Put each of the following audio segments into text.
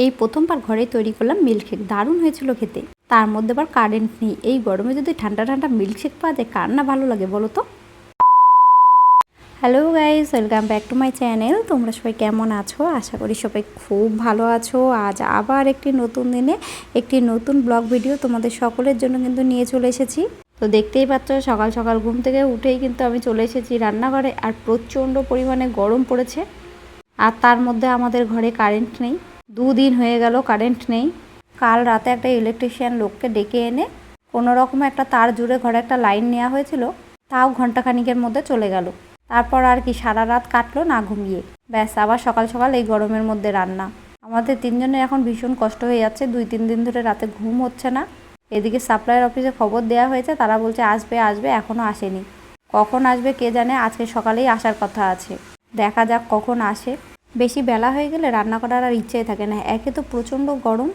এই প্রথমবার ঘরে তৈরি করলাম মিল্কশেক, দারুণ হয়েছিল খেতে। তার মধ্যে আবার কারেন্ট নেই, এই গরমে যদি ঠান্ডা ঠান্ডা মিল্কশেক পাওয়া যায় কার না ভালো লাগে বলো তো। Hello guys, welcome back to my channel. তোমরা সবাই কেমন আছো? আশা করি সবাই খুব ভালো আছো। আজ আবার একটি নতুন দিনে একটি নতুন ব্লগ ভিডিও তোমাদের সকলের জন্য কিন্তু নিয়ে চলে এসেছি। তো দেখতেই পাচ্ছ সকাল সকাল ঘুম থেকে উঠেই কিন্তু আমি চলে এসেছি রান্নাঘরে। আর প্রচণ্ড পরিমাণে গরম পড়েছে, আর তার মধ্যে আমাদের ঘরে কারেন্ট নেই। 2 দিন হয়ে গেল কারেন্ট নেই। কাল রাতে একটা ইলেকট্রিশিয়ান লোককে ডেকে এনে কোনো রকমে একটা তার জুড়ে ঘরে একটা লাইন নেওয়া হয়েছিল, তাও ঘন্টাখানিকের মধ্যে চলে গেল। তারপর আর কি সারা রাত কাটলো না ঘুমিয়ে। ব্যাস আবার সকাল সকাল এই গরমের মধ্যে রান্না। আমাদের 3 জনের এখন ভীষণ কষ্ট হয়ে যাচ্ছে, 2-3 দিন ধরে রাতে ঘুম হচ্ছে না। এদিকে সাপ্লাইয়ের অফিসে খবর দেওয়া হয়েছে, তারা বলছে আসবে আসবে, এখনও আসেনি। কখন আসবে কে জানে, আজকে সকালেই আসার কথা আছে। দেখা যাক কখন আসে। বেশি বেলা হয়ে গেলে রান্না করার আর ইচ্ছেই থাকে না, একে তো প্রচণ্ড গরম,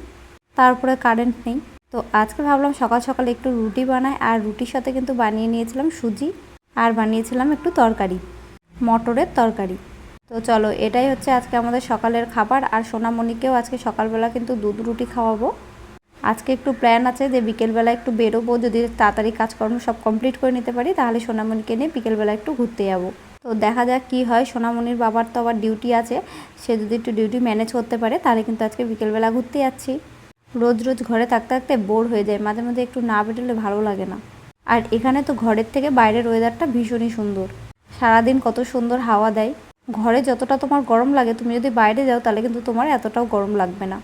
তারপরে কারেন্ট নেই। তো আজকে ভাবলাম সকাল সকাল একটু রুটি বানাই, আর রুটির সাথে কিন্তু বানিয়ে নিয়েছিলাম সুজি, আর বানিয়েছিলাম একটু তরকারি, মটরের তরকারি। তো চলো, এটাই হচ্ছে আজকে আমাদের সকালের খাবার। আর সোনামণিকেও আজকে সকালবেলা কিন্তু দুধ রুটি খাওয়াবো। আজকে একটু প্ল্যান আছে যে বিকেলবেলা একটু বেরোবো, যদি তাড়াতাড়ি কাজকর্ম সব কমপ্লিট করে নিতে পারি তাহলে সোনামণিকে নিয়ে বিকেলবেলা একটু ঘুরতে যাবো। তো দেখা যাক কি হয়। সোনামণির বাবার তো আবার ডিউটি আছে, সে যদি একটু ডিউটি ম্যানেজ করতে পারে তাহলে কিন্তু আজকে বিকেলবেলা ঘুরতে যাচ্ছি। রোজ রোজ ঘরে থাকতে থাকতে বোর হয়ে যায়, মাঝে মাঝে একটু না বেরোলে ভালো লাগে না। আর এখানে তো ঘরের থেকে বাইরের ওয়েদারটা ভীষণই সুন্দর, সারাদিন কত সুন্দর হাওয়া দেয়। ঘরে যতটা তোমার গরম লাগে, তুমি যদি বাইরে যাও তাহলে কিন্তু তোমার এতটাও গরম লাগবে না।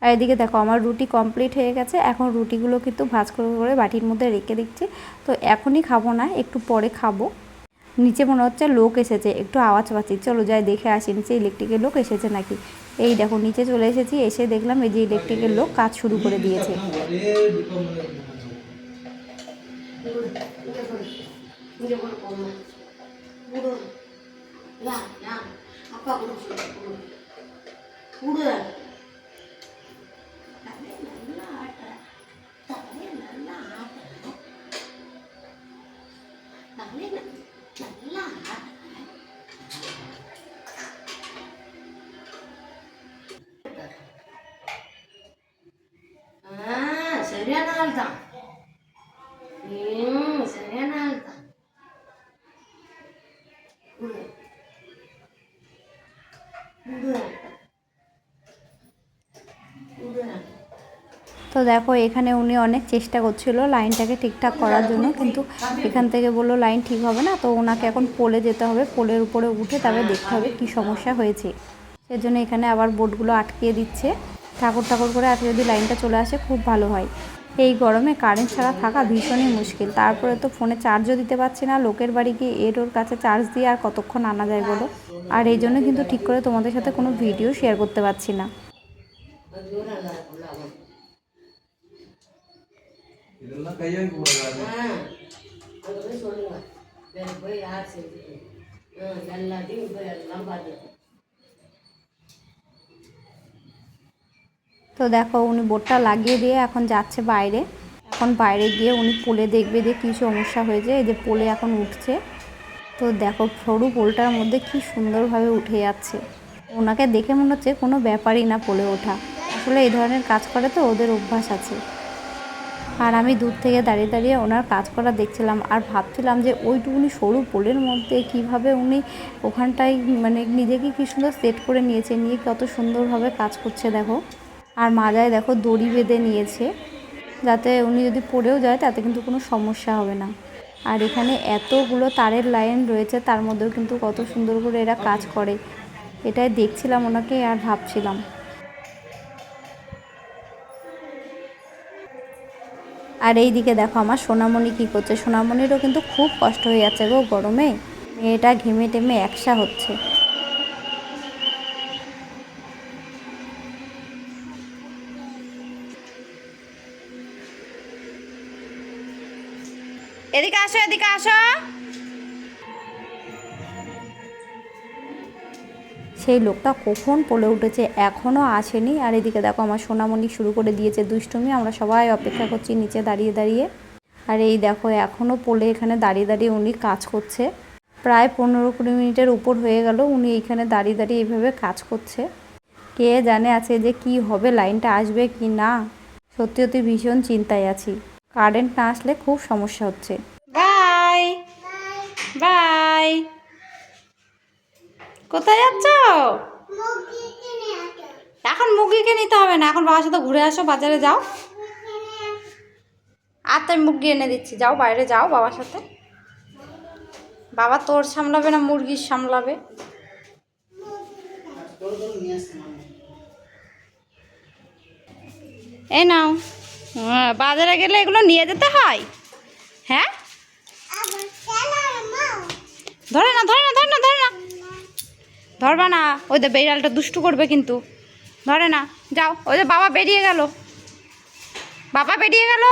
আর এদিকে দেখো আমার রুটি কমপ্লিট হয়ে গেছে, এখন রুটিগুলো কিন্তু ভাঁজ করে করে বাটির মধ্যে রেখে দিচ্ছি। তো এখনই খাবো না, একটু পরে খাবো। নিচে মনে হচ্ছে লোক এসেছে, একটু আওয়াজ পাচ্ছি, চলো যাই দেখে আসি নিচে ইলেকট্রিকের লোক এসেছে নাকি। এই দেখো নিচে চলে এসেছি, এসে দেখলাম এই যে ইলেকট্রিকের লোক কাজ শুরু করে দিয়েছে। சரியான ஆள் தான். சரியான ஆள் தான். তো দেখো এখানে উনি অনেক চেষ্টা করছিল লাইনটাকে ঠিকঠাক করার জন্য, কিন্তু এখান থেকে বললো লাইন ঠিক হবে না। তো ওনাকে এখন পোলে যেতে হবে, পোলের উপরে উঠে তবে দেখতে হবে কী সমস্যা হয়েছে। সেজন্য এখানে আবার বোর্ডগুলো আটকিয়ে দিচ্ছে। ঠাকুর ঠাকুর করে আজকে যদি লাইনটা চলে আসে খুব ভালো হয়। এই গরমে কারেন্ট ছাড়া থাকা ভীষণই মুশকিল। তারপরে তো ফোনে চার্জও দিতে পারছি না, লোকের বাড়ি গিয়ে ওর কাছে চার্জ দিয়ে আর কতক্ষণ আনা যায় বলো। আর এই জন্য কিন্তু ঠিক করে তোমাদের সাথে কোনো ভিডিও শেয়ার করতে পারছি না। இதெல்லாம் கையால் கூடாது. அது போய் சொல்லுங்க, வேற போய் யார் செஞ்சு எல்லாத்தையும் இப்போ எல்லாம் பார்த்துக்கோங்க। তো দেখো উনি বোর্ডটা লাগিয়ে দিয়ে এখন যাচ্ছে বাইরে। এখন বাইরে গিয়ে উনি পোলে দেখবে যে কী সমস্যা হয়েছে। এই যে পোলে এখন উঠছে। তো দেখো সরু পোলটার মধ্যে কি সুন্দরভাবে উঠে যাচ্ছে। ওনাকে দেখে মনে হচ্ছে কোনো ব্যাপারই না পোলে ওঠা। আসলে এই ধরনের কাজ করে তো ওদের অভ্যাস আছে। আর আমি দূর থেকে দাঁড়িয়ে দাঁড়িয়ে ওনার কাজ করা দেখছিলাম, আর ভাবছিলাম যে ওইটুকুনি সরু পোলের মধ্যে কিভাবে উনি ওখানটায় মানে নিজেকে কী সুন্দর সেট করে নিয়েছে, নিয়ে কত সুন্দরভাবে কাজ করছে দেখো। আর মাজায় দেখো দড়ি বেঁধে নিয়েছে, যাতে উনি যদি পড়েও যায় তাতে কিন্তু কোনো সমস্যা হবে না। আর এখানে এতগুলো তারের লাইন রয়েছে, তার মধ্যেও কিন্তু কত সুন্দর করে এরা কাজ করে। এটাই দেখছিলাম ওনাকে আর ভাবছিলাম। আর এই দিকে দেখো আমার সোনামণি কী করছে। সোনামণিরও কিন্তু খুব কষ্ট হয়ে যাচ্ছে গো গরমে, মেয়েটা ঘেমে টেমে একসা হচ্ছে। এদিকে আসো, এদিকে আসো। সেই লোকটা কখন পোলে উঠেছে এখনও আসেনি। আর এদিকে দেখো আমার সোনামণি শুরু করে দিয়েছে দুষ্টুমি। আমরা সবাই অপেক্ষা করছি নিচে দাঁড়িয়ে দাঁড়িয়ে। আর এই দেখো এখনও পোলে এখানে দাঁড়িয়ে দাঁড়িয়ে উনি কাজ করছে। প্রায় 15-20 মিনিটের উপর হয়ে গেল উনি এইখানে দাঁড়িয়ে দাঁড়িয়ে এইভাবে কাজ করছে। কে জানে আছে যে কি হবে, লাইনটা আসবে কি না। সত্যি সত্যি ভীষণ চিন্তায় আছি, কারেন্ট না আসলে খুব সমস্যা হচ্ছে। Bye bye. কোথায় যাচ্ছ? এখন মুরগিকে নিতে হবে না, এখন বাবার সাথে ঘুরে আসো, বাজারে যাও। আর তাই মুরগি এনে দিচ্ছি, যাও বাইরে যাও বাবার সাথে। বাবা তোর সামলাবে না মুরগির সামলাবে? এই নাও। বাজারে গেলে এগুলো নিয়ে যেতে হয়। হ্যাঁ, ধরে না ধরে না ধরে না ধরে না, ধরবা না, ওই যে বেড়ালটা দুষ্টু করবে কিন্তু। ধরে না, যাও। ওই যে বাবা বেরিয়ে গেল, বাবা বেরিয়ে গেল।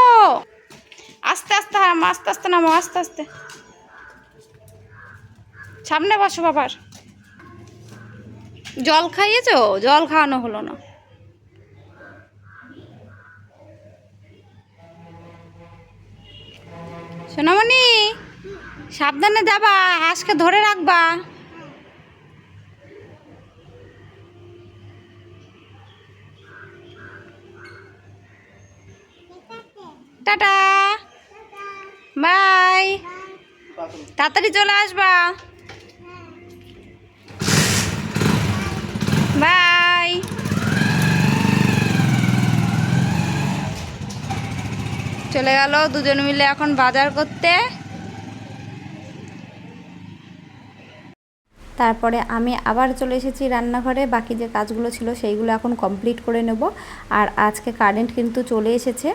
আস্তে আস্তে নামো, আস্তে আস্তে নামো, আস্তে আস্তে। সামনে বসো বাবার। জল খাইয়েছো? জল খাওয়ানো হলো না। সোনামণি, সাবধানে যাবা, হাঁসকে ধরে রাখবা। Tata, bye. তাড়াতাড়ি চলে আসবা। বাই। চলে গেল দুজন মিলে এখন বাজার করতে। তারপরে আমি আবার চলে এসেছি রান্নাঘরে, বাকি যে কাজগুলো ছিল সেইগুলো এখন কমপ্লিট করে নেব। আর আজকে কারেন্ট কিন্তু চলে এসেছে।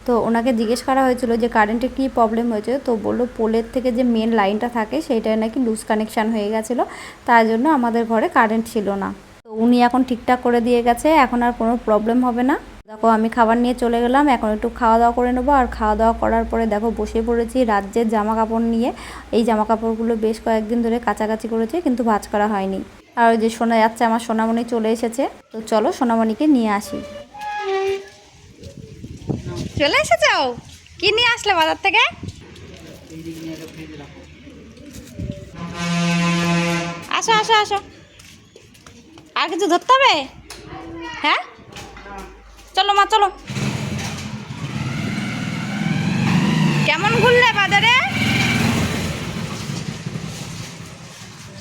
তো ওনাকে জিজ্ঞেস করা হয়েছিল যে কারেন্টের কী প্রবলেম হয়েছে, তো বললো পোলের থেকে যে মেন লাইনটা থাকে সেইটায় নাকি লুজ কানেকশান হয়ে গেছিলো, তার জন্য আমাদের ঘরে কারেন্ট ছিল না। তো উনি এখন ঠিকঠাক করে দিয়ে গেছে, এখন আর কোনো প্রবলেম হবে না। দেখো আমি খাবার নিয়ে চলে গেলাম, এখন একটু খাওয়া দাওয়া করে নেবো। আর খাওয়া দাওয়া করার পরে দেখো বসে পড়েছি রাজ্যের জামা কাপড় নিয়ে। এই জামা কাপড়গুলো বেশ কয়েকদিন ধরে কাচাকাচি করেছে, কিন্তু ভাঁজ করা হয়নি। আর ওই যে শোনা যাচ্ছে আমার সোনামণি চলে এসেছে, তো চলো সোনামণিকে নিয়ে আসি। চলে এসেছো? কি নিয়ে আসলে বাজার থেকে? আসো আসো আসো। আর কিছু ধরতে হবে? হ্যাঁ, চলো মা চলো। কেমন ঘুরলে বাজারে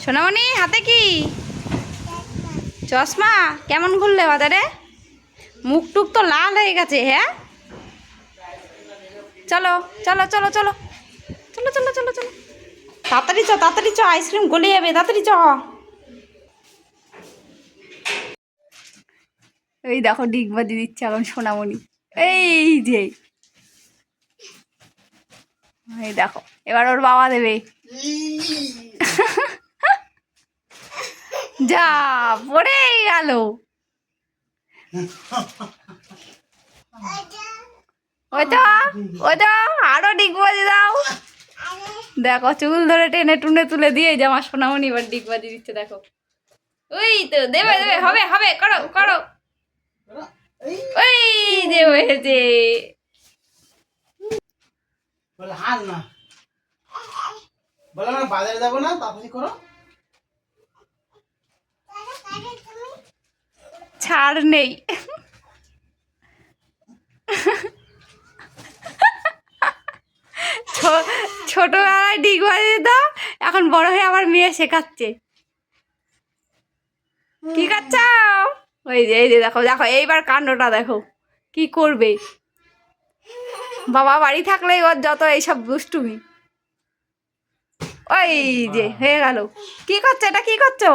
সোনামণি? হাতে কি? চশমা। কেমন ঘুরলে বাজারে? মুখ টুক তো লাল হয়ে গেছে। হ্যাঁ, চলো চলো চলো চলো চলো চলো চলো চলো, তাড়াতাড়ি চ তাড়াতাড়ি চ, আইসক্রিম গলে যাবে, তাড়াতাড়ি চ। এই দেখো ডিগবাজি দিচ্ছে এখন সোনামণি। এই যে, এই দেখো এবার ওর বাবা দেবে। যা পড়েই গেল। ওই তো ওই তো, আরো ডিগবাজি দাও। দেখো চুল ধরে টেনে টুনে তুলে দিয়ে যে আমার সোনামণি এবার ডিগবাজি দিচ্ছে। দেখো ওই তো, দেবে দেবে, হবে হবে, করো করো। ওই যে হয়েছে। বলে হার না, বলে না বাজারে যাবো না, তাড়াতাড়ি করো। ছাড় নেই। ছোটবেলায় ডিগবাজি দিত, এখন বড় হয়ে আমার মেয়ে শেখাচ্ছে। কি করছ? ওই যে এই যে দেখো দেখো, এইবার কাণ্ডটা দেখো কি করবে। বাবা বাড়ি থাকলেই ওর যত এইসব দুষ্টুমি। ওই যে হয়ে গেল। কি করছে এটা? কি করছো?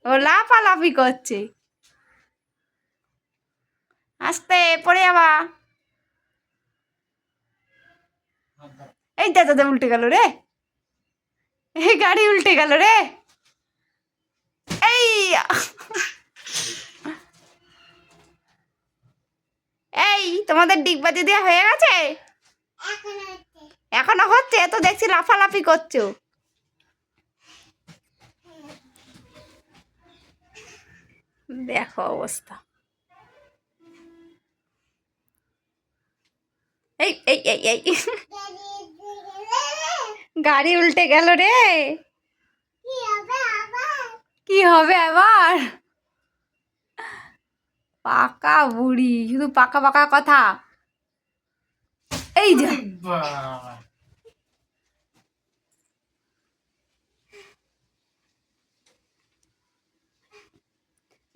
ও লাফালাফি করছে। আস্তে পড়ে যাবা। এই দাদা উল্টে গেল রে, এই গাড়ি উল্টে গেল রে। এই এই তোমাদের ডিগবাজি দেওয়া হয়ে গেছে? এখনো হচ্ছে তো, দেখছি লাফালাফি করছো। দেখো অবস্থা। এই এই এই এই, গাড়ি উল্টে গেল রে। কি হবে আবার? পাকা বুড়ি, শুধু পাকা পাকা কথা। এই যা, বাবা,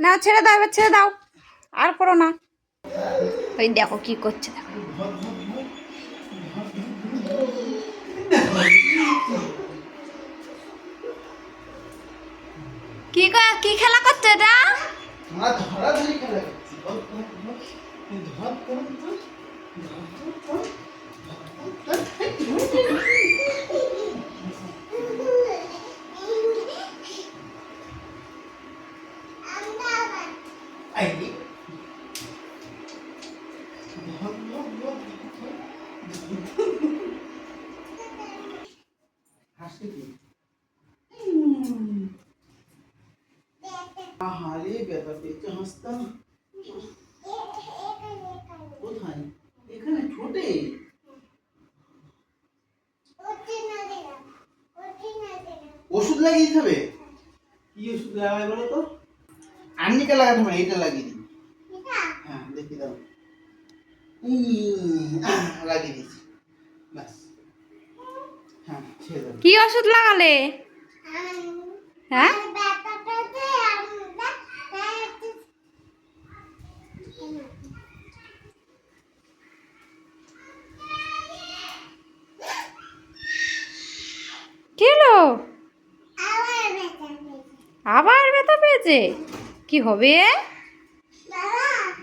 না ছেড়ে দাও, এবার ছেড়ে দাও, আর করো না। ওই দেখো কি করছে, দেখো। কি খেলা করছে এটা? আমরা ধরাধরি খেলা করছি। ধর, ধর, ধর। ধর, ধর, ধর। ধর, ধর, ধর। এই রে। ধর, ধর, ধর, ধর। হাসি কি? আহারে ব্যথা পেয়েছে হাসতাম। কোথায়? এখানে ঠোঁটে? ওষুধ লাগিয়ে দিতে হবে? কি ওষুধ লাগাবে বলো তো? আর্নিকা লাগাতে হবে, এটা লাগিয়ে দিই। হ্যাঁ, দেখি দাও। লাগিয়ে দিচ্ছি, ব্যাস। হ্যাঁ, ছেড়ে দাও। কি ওষুধ লাগালে? হ্যাঁ, কি হলো? আবার ব্যথা পেয়েছে? কি হবে?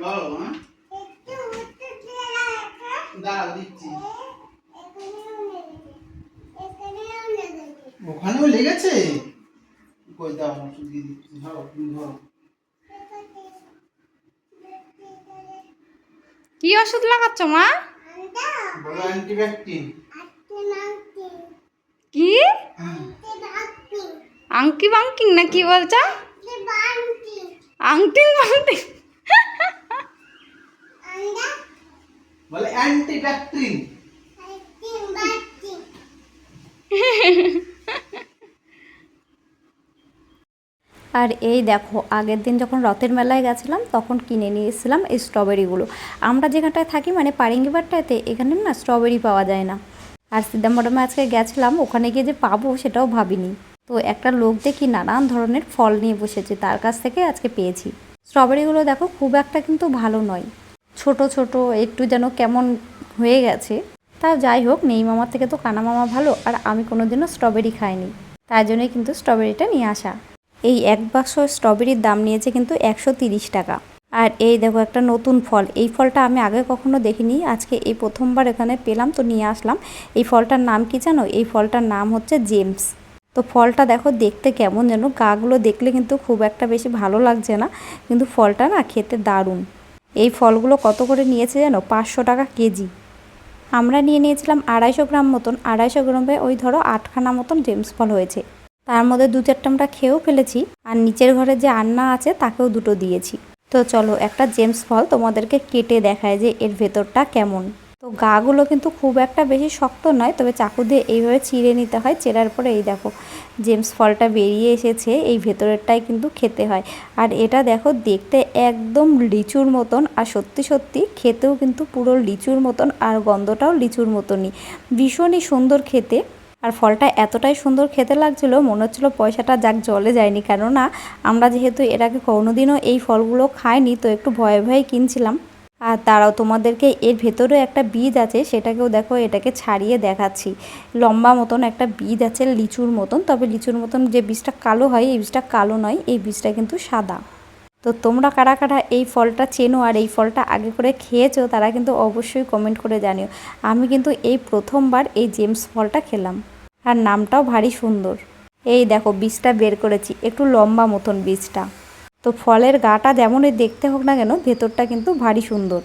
বলো, হ্যাঁ? দাঁড়াও, দিচ্ছি। ওখানেও লেগেছে? কই দাও, ওষুধ দিয়ে দিচ্ছি। ধরো, তুমি ধরো। কি ওষুধ লাগাচ্ছ মা? বলো অ্যান্টিবায়োটিক। কি আংকি বাংকিং না কি বলছো? আংটিং বাংটিং? বলে অ্যান্টিব্যাকটেরিন। আর এই দেখো, আগের দিন যখন রথের মেলায় গেছিলাম তখন কিনে নিয়ে এসেছিলাম এই স্ট্রবেরিগুলো। আমরা যেখানটায় থাকি মানে পারিঙ্গিবারটাতে, এখানে না স্ট্রবেরি পাওয়া যায় না। আর সিদ্ধামডামে আজকে গেছিলাম, ওখানে গিয়ে যে পাবো সেটাও ভাবিনি। তো একটা লোক দেখি নানান ধরনের ফল নিয়ে বসেছে, তার কাছ থেকে আজকে পেয়েছি। স্ট্রবেরিগুলো দেখো খুব একটা কিন্তু ভালো নয়, ছোট ছোট একটু যেন কেমন হয়ে গেছে। তা যাই হোক, নেই মামার থেকে তো কানা মামা ভালো, আর আমি কোনোদিনও স্ট্রবেরি খাইনি, তাই জন্যই কিন্তু স্ট্রবেরিটা নিয়ে আসা। এই এক বাক্স স্ট্রবেরির দাম নিয়েছে কিন্তু 130 টাকা। আর এই দেখো একটা নতুন ফল, এই ফলটা আমি আগে কখনো দেখিনি, আজকে এই প্রথমবার এখানে পেলাম তো নিয়ে আসলাম। এই ফলটার নাম কি জানো? এই ফলটার নাম হচ্ছে জেমস। তো ফলটা দেখো দেখতে কেমন যেন, গাগুলো দেখলে কিন্তু খুব একটা বেশি ভালো লাগছে না, কিন্তু ফলটা না খেতে দারুণ। এই ফলগুলো কত করে নিয়েছে জানো? 500 টাকা কেজি। আমরা নিয়ে নিয়েছিলাম 250 গ্রাম মতন, 250 গ্রামে ওই ধরো 8খানা মতন জেমস ফল হয়েছে। তার মধ্যে 2-4টা আমরা খেয়েও ফেলেছি, আর নিচের ঘরে যে আন্না আছে তাকেও 2টো দিয়েছি। তো চলো একটা জেমস ফল তোমাদেরকে কেটে দেখায় যে এর ভেতরটা কেমন। তো গাগুলো কিন্তু খুব একটা বেশি শক্ত নয়, তবে চাকু দিয়ে এইভাবে চিড়ে নিতে হয়। চেরার পরে এই দেখো জেমস ফলটা বেরিয়ে এসেছে, এই ভেতরেরটাই কিন্তু খেতে হয়। আর এটা দেখো দেখতে একদম লিচুর মতন, আর সত্যি সত্যি খেতেও কিন্তু পুরো লিচুর মতন, আর গন্ধটাও লিচুর মতনই, ভীষণই সুন্দর খেতে। আর ফলটা এতটাই সুন্দর খেতে লাগছিল, মনে হচ্ছিলো পয়সাটা যাক জলে যায়নি, কেননা আমরা যেহেতু এর আগে কোনোদিনও এই ফলগুলো খাইনি, তো একটু ভয়ে ভয়ে কিনছিলাম। আর তারাও তোমাদেরকে এর ভেতরেও একটা বীজ আছে, সেটাকেও দেখো, এটাকে ছাড়িয়ে দেখাচ্ছি। লম্বা মতন একটা বীজ আছে লিচুর মতন, তবে লিচুর মতন যে বীজটা কালো হয় এই বীজটা কালো নয়, এই বীজটা কিন্তু সাদা। তো তোমরা কারা কারা এই ফলটা চেনো আর এই ফলটা আগে করে খেয়েছো, তারা কিন্তু অবশ্যই কমেন্ট করে জানিও। আমি কিন্তু এই প্রথমবার এই জেমস ফলটা খেলাম, আর নামটাও ভারী সুন্দর। এই দেখো বীজটা বের করেছি, একটু লম্বা মতন বীজটা। তো ফলের গাটা যেমনই দেখতে হোক না কেন, ভেতরটা কিন্তু ভারী সুন্দর।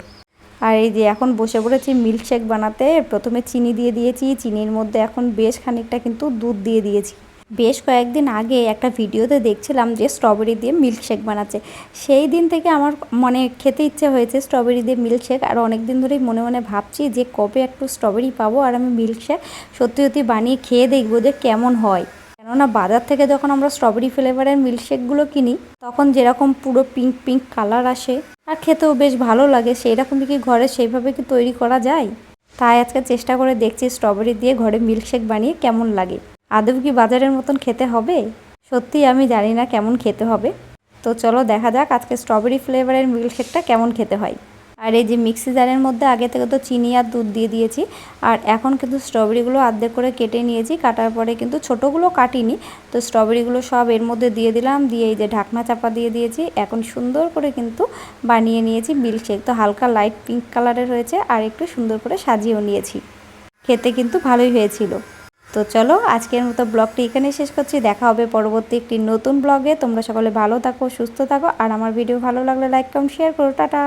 আর এই যে এখন বসে পড়েছি মিল্কশেক বানাতে। প্রথমে চিনি দিয়ে দিয়েছি, চিনির মধ্যে এখন বেশ খানিকটা কিন্তু দুধ দিয়ে দিয়েছি। বেশ কয়েকদিন আগে একটা ভিডিওতে দেখছিলাম যে স্ট্রবেরি দিয়ে মিল্কশেক বানাচ্ছে, সেই দিন থেকে আমার মানে খেতে ইচ্ছে হয়েছে স্ট্রবেরি দিয়ে মিল্কশেক। আর অনেক দিন ধরেই মনে মনে ভাবছি যে কবে একটু স্ট্রবেরি পাবো আর আমি মিল্কশেক সত্যি সত্যি বানিয়ে খেয়ে দেখবো যে কেমন হয়। কেননা বাজার থেকে যখন আমরা স্ট্রবেরি ফ্লেভারের মিল্কশেকগুলো কিনি তখন যেরকম পুরো পিঙ্ক পিঙ্ক কালার আসে আর খেতেও বেশ ভালো লাগে, সেই রকমই কি ঘরে সেইভাবে কি তৈরি করা যায়? তাই আজকে চেষ্টা করে দেখছি স্ট্রবেরি দিয়ে ঘরে মিল্কশেক বানিয়ে কেমন লাগে। আদৌ কি বাজারের মতন খেতে হবে? সত্যি আমি জানি না কেমন খেতে হবে। তো চলো দেখা যাক আজকে স্ট্রবেরি ফ্লেভারের মিল্কশেকটা কেমন খেতে হয়। আর এই যে মিক্সি জারের মধ্যে আগে থেকে তো চিনি আর দুধ দিয়ে দিয়েছি, আর এখন কিন্তু স্ট্রবেরিগুলো অর্ধেক করে কেটে নিয়েছি। কাটার পরে কিন্তু ছোটোগুলো কাটিনি, তো স্ট্রবেরিগুলো সব এর মধ্যে দিয়ে দিলাম, দিয়ে এই যে ঢাকনা চাপা দিয়ে দিয়েছি। এখন সুন্দর করে কিন্তু বানিয়ে নিয়েছি মিল্কশেক। তো হালকা লাইট পিঙ্ক কালারের হয়েছে আর একটু সুন্দর করে সাজিয়েও নিয়েছি। খেতে কিন্তু ভালোই হয়েছিল। তো চলো আজকের মতো ব্লগটি এখানেই শেষ করছি। দেখা হবে পরবর্তী একটি নতুন ব্লগে। তোমরা সকলে ভালো থাকো, সুস্থ থাকো, আর আমার ভিডিও ভালো লাগলে লাইক কমেন্ট শেয়ার করো। টাটা।